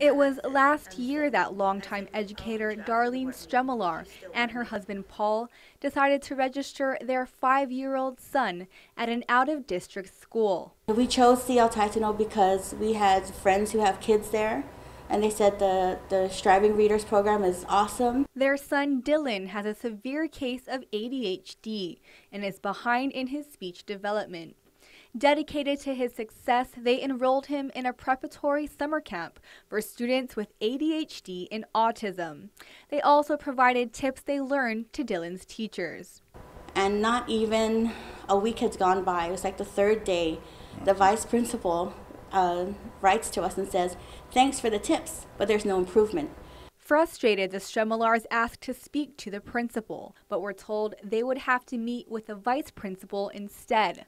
It was last year that longtime educator Darlene Stremmelaar and her husband Paul decided to register their 5-year-old son at an out-of-district school. We chose CL Titano because we had friends who have kids there, and they said the Striving Readers program is awesome. Their son Dylan has a severe case of ADHD and is behind in his speech development. Dedicated to his success, they enrolled him in a preparatory summer camp for students with ADHD and autism. They also provided tips they learned to Dylan's teachers. And not even a week had gone by. It was like the third day. The vice principal writes to us and says, "Thanks for the tips, but there's no improvement." Frustrated, the Stremmelaars asked to speak to the principal, but were told they would have to meet with the vice principal instead.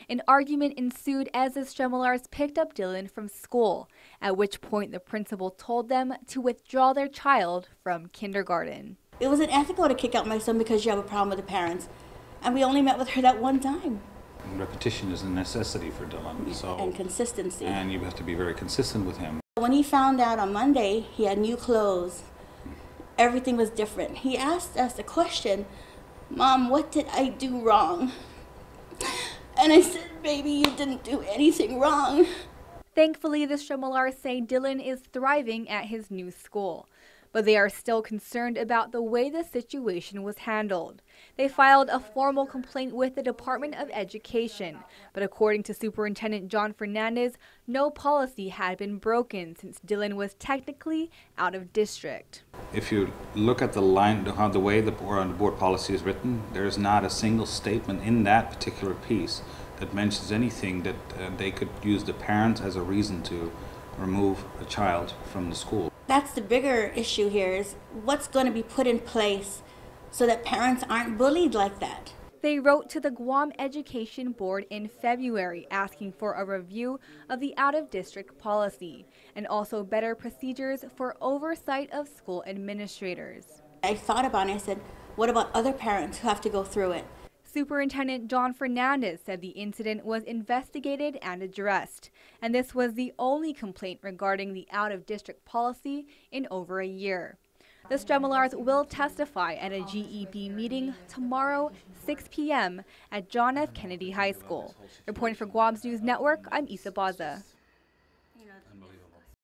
An argument ensued as the Stremmelaars picked up Dylan from school, at which point the principal told them to withdraw their child from kindergarten. It was unethical to kick out my son because you have a problem with the parents, and we only met with her that one time. Repetition is a necessity for Dylan. And consistency. And you have to be very consistent with him. When he found out on Monday he had new clothes, everything was different. He asked us a question, "Mom, what did I do wrong?" And I said, "Baby, you didn't do anything wrong." Thankfully, the Stremmelaars say Dylan is thriving at his new school, but they are still concerned about the way the situation was handled. They filed a formal complaint with the Department of Education, but according to Superintendent John Fernandez, no policy had been broken since Dylan was technically out of district. If you look at the line, how the way the board policy is written, there is not a single statement in that particular piece that mentions anything that they could use the parents as a reason to remove a child from the school. That's the bigger issue here, is what's going to be put in place so that parents aren't bullied like that. They wrote to the Guam Education Board in February asking for a review of the out-of-district policy and also better procedures for oversight of school administrators. I thought about it. I said, what about other parents who have to go through it? Superintendent John Fernandez said the incident was investigated and addressed, and this was the only complaint regarding the out-of-district policy in over a year. The Stremmelaars will testify at a GEB meeting tomorrow, 6 p.m. at John F. Kennedy High School. Reporting for Guam's News Network, I'm Isa Baza.